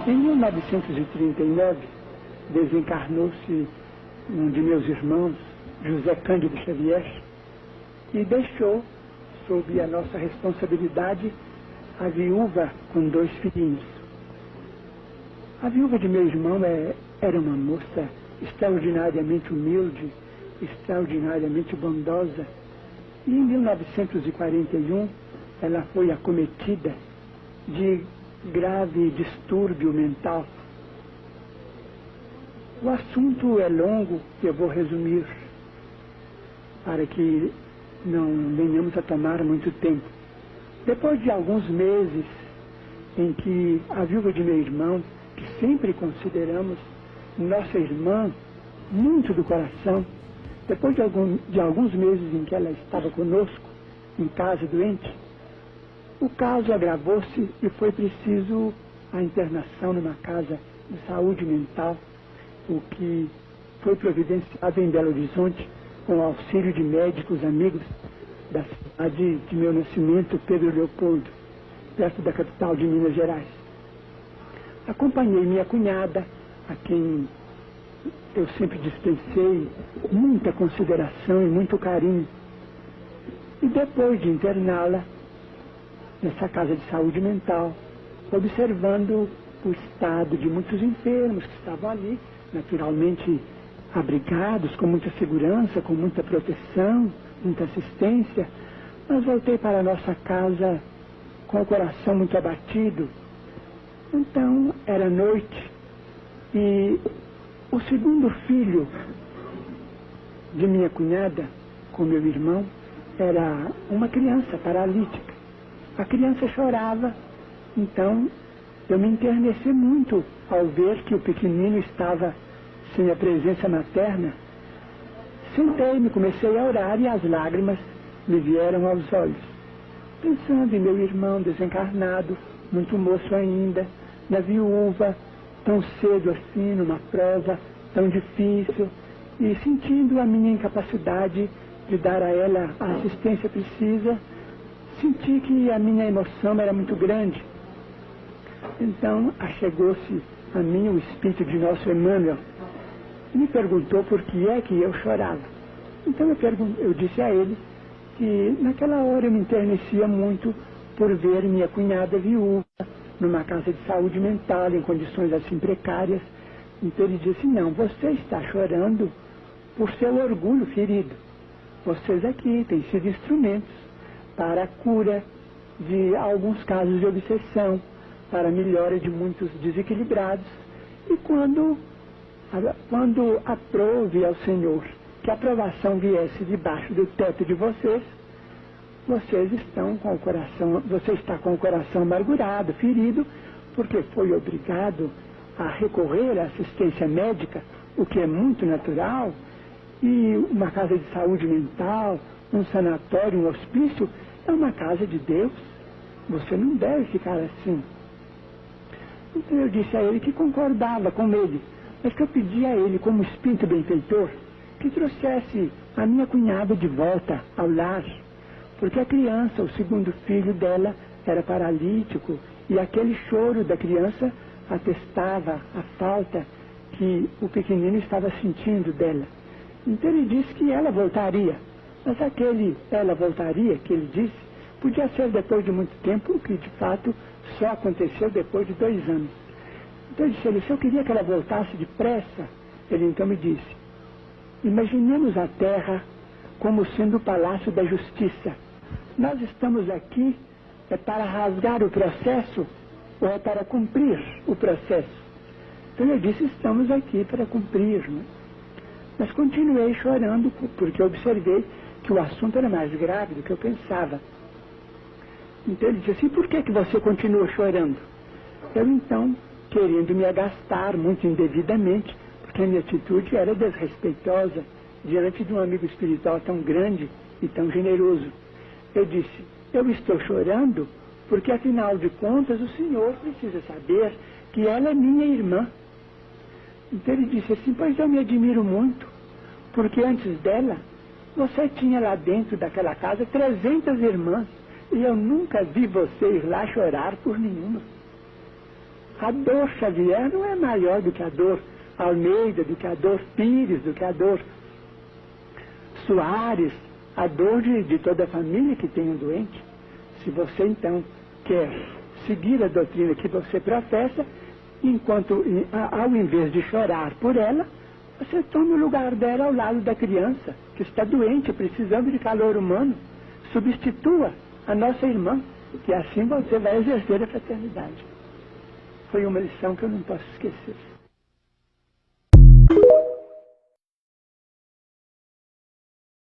Em 1939, desencarnou-se um de meus irmãos, José Cândido Xavier, e deixou, sob a nossa responsabilidade, a viúva com 2 filhinhos. A viúva de meu irmão era uma moça extraordinariamente humilde, extraordinariamente bondosa, e em 1941 ela foi acometida de grave distúrbio mental. O assunto é longo e eu vou resumir para que não venhamos a tomar muito tempo. Depois de alguns meses em que a viúva de meu irmão, que sempre consideramos nossa irmã muito do coração, depois de alguns meses em que ela estava conosco, em casa doente, o caso agravou-se e foi preciso a internação numa casa de saúde mental, o que foi providenciado em Belo Horizonte com o auxílio de médicos amigos da cidade de meu nascimento, Pedro Leopoldo, perto da capital de Minas Gerais. Acompanhei minha cunhada, a quem eu sempre dispensei muita consideração e muito carinho. E depois de interná-la nessa casa de saúde mental, observando o estado de muitos enfermos que estavam ali, naturalmente abrigados, com muita segurança, com muita proteção, muita assistência, mas voltei para a nossa casa com o coração muito abatido. Então, era noite e o segundo filho de minha cunhada, com meu irmão, era uma criança paralítica. A criança chorava, então eu me enterneci muito ao ver que o pequenino estava sem a presença materna. Sentei-me, comecei a orar e as lágrimas me vieram aos olhos. Pensando em meu irmão desencarnado, muito moço ainda, na viúva, tão cedo assim, numa prova tão difícil, e sentindo a minha incapacidade de dar a ela a assistência precisa, senti que a minha emoção era muito grande. Então, achegou-se a mim o espírito de nosso Emmanuel e me perguntou por que é que eu chorava. Então eu disse a ele que naquela hora eu me enternecia muito por ver minha cunhada viúva numa casa de saúde mental, em condições assim precárias. Então ele disse: não, você está chorando por seu orgulho ferido. Vocês aqui têm sido instrumentos para a cura de alguns casos de obsessão, para a melhora de muitos desequilibrados. E quando aprove ao Senhor que a aprovação viesse debaixo do teto de vocês, você está com o coração amargurado, ferido, porque foi obrigado a recorrer à assistência médica, o que é muito natural, e uma casa de saúde mental, um sanatório, um hospício, é uma casa de Deus. Você não deve ficar assim. Então eu disse a ele que concordava com ele, mas que eu pedia a ele, como espírito benfeitor, que trouxesse a minha cunhada de volta ao lar, porque a criança, o segundo filho dela, era paralítico, e aquele choro da criança atestava a falta que o pequenino estava sentindo dela. Então ele disse que ela voltaria, mas aquele ela voltaria que ele disse podia ser depois de muito tempo, o que de fato só aconteceu depois de 2 anos. Então eu disse a ele: se eu queria que ela voltasse depressa, ele então me disse: imaginemos a Terra como sendo o palácio da justiça. Nós estamos aqui para rasgar o processo ou é para cumprir o processo? Então eu disse: estamos aqui para cumprir, né? Mas continuei chorando porque observei que o assunto era mais grave do que eu pensava. Então ele disse assim: por que você continua chorando? Eu então, querendo me agastar muito indevidamente, porque a minha atitude era desrespeitosa diante de um amigo espiritual tão grande e tão generoso, eu disse: eu estou chorando porque afinal de contas o senhor precisa saber que ela é minha irmã. Então ele disse assim: pois eu me admiro muito, porque antes dela você tinha lá dentro daquela casa 300 irmãs, e eu nunca vi você ir lá chorar por nenhuma. A dor Xavier não é maior do que a dor Almeida, do que a dor Pires, do que a dor Soares, a dor de toda a família que tem um doente. Se você então quer seguir a doutrina que você professa, enquanto ao invés de chorar por ela, você tome o lugar dela ao lado da criança que está doente, precisando de calor humano. Substitua a nossa irmã, e assim você vai exercer a fraternidade. Foi uma lição que eu não posso esquecer.